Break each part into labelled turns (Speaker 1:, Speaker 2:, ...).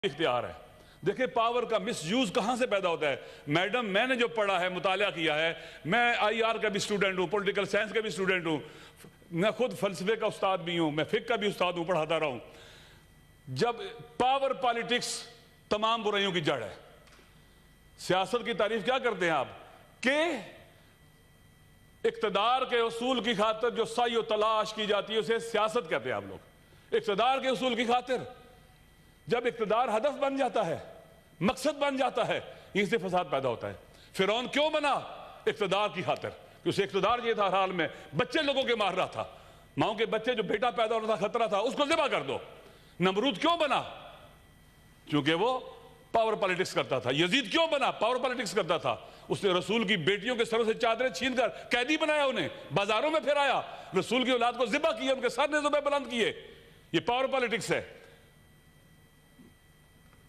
Speaker 1: اختیار ہے. دیکھیں پاور کا مس یوز کہاں سے پیدا ہوتا ہے. میڈم میں نے جو پڑھا ہے, مطالعہ کیا ہے, میں آئی آر کا بھی اسٹوڈنٹ ہوں, پولیٹیکل سائنس کا بھی اسٹوڈنٹ ہوں, میں خود فلسفے کا استاد بھی ہوں, میں فقہ کا بھی استاد ہوں, پڑھاتا رہا ہوں. جب پاور پالیٹکس تمام برائیوں کی جڑ ہے. سیاست کی تعریف کیا کرتے ہیں آپ کہ اقتدار کے اصول کی خاطر جو سعی و تلاش کی جاتی ہے اسے سیاست کہتے ہیں آپ لوگ. اقتدار کے اصول کی خاطر جب اقتدار ہدف بن جاتا ہے, مقصد بن جاتا ہے, یہیں سے فساد پیدا ہوتا ہے. فرعون کیوں بنا؟ اقتدار کی خاطر, کہ اسے اقتدار یہ تھا ہر حال میں, بچے لوگوں کے مار رہا تھا, ماؤں کے بچے جو بیٹا پیدا ہونا تھا خطرہ تھا, اس کو ذبح کر دو. نمرود کیوں بنا؟ چونکہ وہ پاور پالیٹکس کرتا تھا. یزید کیوں بنا؟ پاور پالیٹکس کرتا تھا. اس نے رسول کی بیٹیوں کے سروں سے چادریں چھین کر قیدی بنایا, انہیں بازاروں میں پھرایا, رسول کی اولاد کو ذبح کیا, ان کے سر نظمیں بلند کیے. یہ پاور پالیٹکس ہے.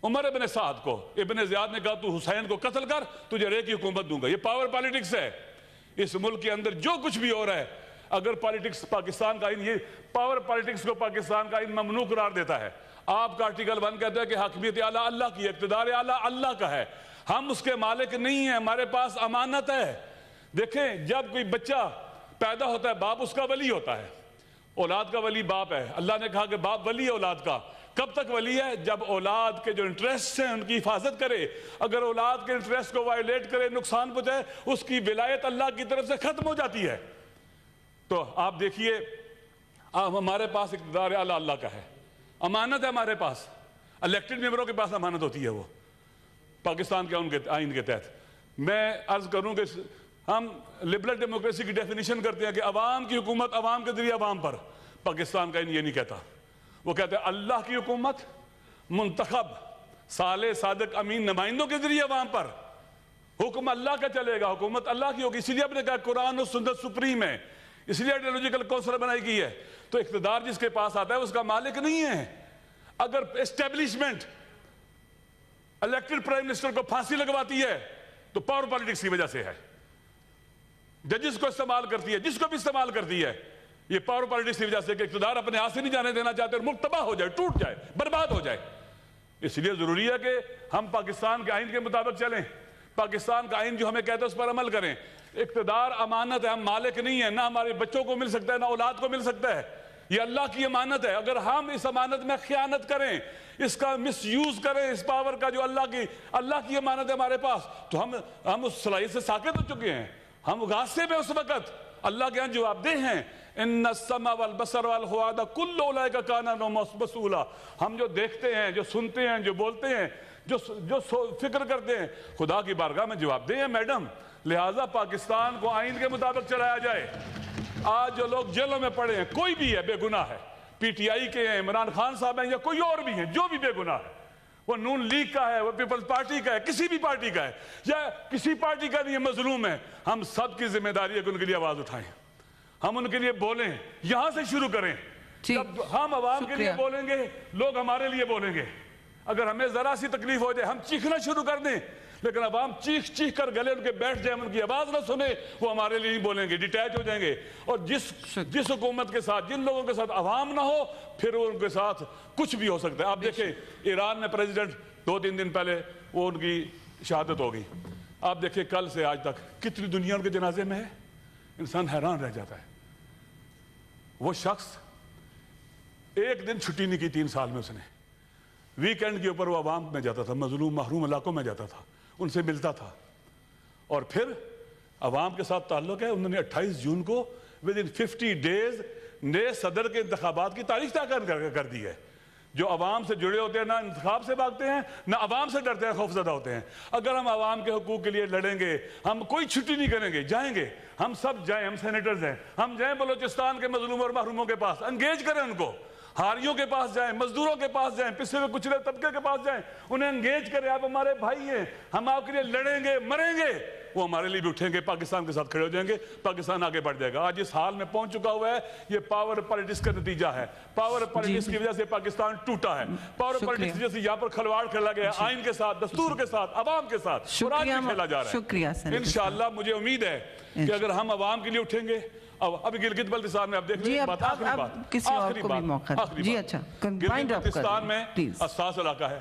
Speaker 1: عمر ابن سعد کو ابن زیاد نے کہا تو حسین کو قتل کر, تجھے رے کی حکومت دوں گا. یہ پاور پالیٹکس ہے. اس ملک کے اندر جو کچھ بھی ہو رہا ہے, اگر پالیٹکس پاکستان کا آئین, یہ پاور پالیٹکس کو پاکستان کا آئین ممنوع قرار دیتا ہے. آپ کا آرٹیکل 1 کہتا ہے کہ حاکمیت اعلیٰ اللہ کی ہے, اقتدار اعلیٰ اللہ کا ہے, ہم اس کے مالک نہیں ہیں, ہمارے پاس امانت ہے. دیکھیں جب کوئی بچہ پیدا ہوتا ہے باپ اس کا ولی ہوتا ہے, اولاد کا ولی باپ ہے. اللہ نے کہا کہ باپ ولی ہے اولاد کا. کب تک ولی ہے؟ جب اولاد کے جو انٹریسٹ ہیں ان کی حفاظت کرے. اگر اولاد کے انٹریسٹ کو وائلیٹ کرے, نقصان پہنچائے, اس کی ولایت اللہ کی طرف سے ختم ہو جاتی ہے. تو آپ دیکھیے ہمارے پاس اقتدار اعلیٰ اللہ کا ہے, امانت ہے ہمارے پاس. الیکٹڈ ممبروں کے پاس امانت ہوتی ہے وہ پاکستان کے ان کے آئین کے تحت. میں عرض کروں کہ ہم لبرل ڈیموکریسی کی ڈیفینیشن کرتے ہیں کہ عوام کی حکومت عوام کے ذریعے عوام پر. پاکستان کا آئین یہ نہیں کہتا. وہ کہتے ہیں اللہ کی حکومت منتخب صالح صادق امین نمائندوں کے ذریعے عوام پر. حکم اللہ کا چلے گا, حکومت اللہ کی ہوگی. اسی لیے آپ نے کہا قرآن و سنت سپریم ہے, اس لیے آئیڈیالوجیکل کونسل بنائی گئی ہے. تو اقتدار جس کے پاس آتا ہے اس کا مالک نہیں ہے. اگر اسٹیبلشمنٹ الیکٹڈ پرائم منسٹر کو پھانسی لگواتی ہے تو پاور پالیٹکس کی وجہ سے ہے. ججز کو استعمال کرتی ہے, جس کو بھی استعمال کرتی ہے, یہ پاور پالیٹکس کی وجہ سے کہ اقتدار اپنے ہاتھ سے نہیں جانے دینا چاہتے اور ملک تباہ ہو جائے, ٹوٹ جائے, برباد ہو جائے. اس لیے ضروری ہے کہ ہم پاکستان کے آئین کے مطابق چلیں, پاکستان کا آئین جو ہمیں کہتا ہے اس پر عمل کریں. اقتدار امانت ہے, ہم مالک نہیں ہیں, نہ ہمارے بچوں کو مل سکتا ہے نہ اولاد کو مل سکتا ہے. یہ اللہ کی امانت ہے. اگر ہم اس امانت میں خیانت کریں, اس کا مس یوز کریں, اس پاور کا جو اللہ کی امانت ہے ہمارے پاس, تو ہم اس صلاحیت سے ساقط ہو چکے ہیں. ہم غاصے میں اس وقت اللہ کے ہاں جواب دہ ہیں. ان السمع والبصر والفؤاد کل اولئک کان عنہ مسئولا. ہم جو دیکھتے ہیں, جو سنتے ہیں, جو بولتے ہیں, جو فکر کرتے ہیں, خدا کی بارگاہ میں جواب دہ ہیں میڈم. لہٰذا پاکستان کو آئین کے مطابق چلایا جائے. آج جو لوگ جیلوں میں پڑے ہیں, کوئی بھی ہے بے گناہ ہے, پی ٹی آئی کے ہیں, عمران خان صاحب ہیں, یا کوئی اور بھی ہیں, جو بھی بے گناہ ہے, وہ نون لیگ کا ہے, وہ پیپلز پارٹی کا ہے, کسی بھی پارٹی کا ہے, یا کسی پارٹی کا نہیں, مظلوم ہے, ہم سب کی ذمہ داری ہے کہ ان کے لیے آواز اٹھائیں, ہم ان کے لیے بولیں. یہاں سے شروع کریں. جب ہم عوام کے لیے بولیں گے, لوگ ہمارے لیے بولیں گے. اگر ہمیں ذرا سی تکلیف ہو جائے, ہم چیخنا شروع کر دیں, لیکن عوام چیخ چیخ کر گلے ان کے بیٹھ جائیں, ان کی آواز نہ سنیں, وہ ہمارے لیے نہیں بولیں گے, ڈیٹیچ ہو جائیں گے. اور جس حکومت کے ساتھ, جن لوگوں کے ساتھ عوام نہ ہو, پھر ان کے ساتھ کچھ بھی ہو سکتا ہے. آپ دیکھیں ایران میں پریزیڈنٹ 2-3 دن پہلے وہ ان کی شہادت ہو گئی. آپ دیکھیں کل سے آج تک کتنی دنیا ان کے جنازے میں ہے, انسان حیران رہ جاتا ہے. وہ شخص ایک دن چھٹی نہیں کی 3 سال میں. اس نے ویکینڈ کے اوپر وہ عوام میں جاتا تھا, مظلوم محروم علاقوں میں جاتا تھا, ان سے ملتا تھا, اور پھر عوام کے ساتھ تعلق ہے. انہوں نے 28 جون کو within 50 days نئے صدر کے انتخابات کی تاریخ طے کر دی ہے. جو عوام سے جڑے ہوتے ہیں نہ انتخاب سے بھاگتے ہیں, نہ عوام سے ڈرتے ہیں, خوف زدہ ہوتے ہیں. اگر ہم عوام کے حقوق کے لیے لڑیں گے, ہم کوئی چھٹی نہیں کریں گے, جائیں گے, ہم سب جائیں, ہم سینیٹرز ہیں, ہم جائیں بلوچستان کے مظلوم اور محروموں کے پاس, انگیج کریں ان کو, ہاریوں کے پاس جائیں, مزدوروں کے پاس جائیں, پسے ہوئے کچلے طبقے کے پاس جائیں, انہیں انگیج کریں. آپ ہمارے بھائی ہیں, ہم آپ کے لیے لڑیں گے, مریں گے, وہ ہمارے لیے بھی اٹھیں گے, پاکستان کے ساتھ کھڑے ہو جائیں گے, پاکستان آگے بڑھ جائے گا. آج اس حال میں پہنچ چکا ہوا ہے, یہ پاور پالیٹکس کا نتیجہ ہے. پاور پالیٹکس کی وجہ سے پاکستان ٹوٹا ہے. پاور پالیٹکس کی وجہ سے یہاں پر کھلواڑ کھیلا گیا, آئین کے ساتھ, دستور کے ساتھ, عوام کے ساتھ, اور آج بھی کھیلا جا رہا ہے. انشاءاللہ مجھے امید ہے کہ اگر ہم عوام کے لیے اٹھیں گے. ابھی گلگت بلتستان میں آپ دیکھ لیں, آخری بات, گلگت بلتستان میں حساس علاقہ ہے.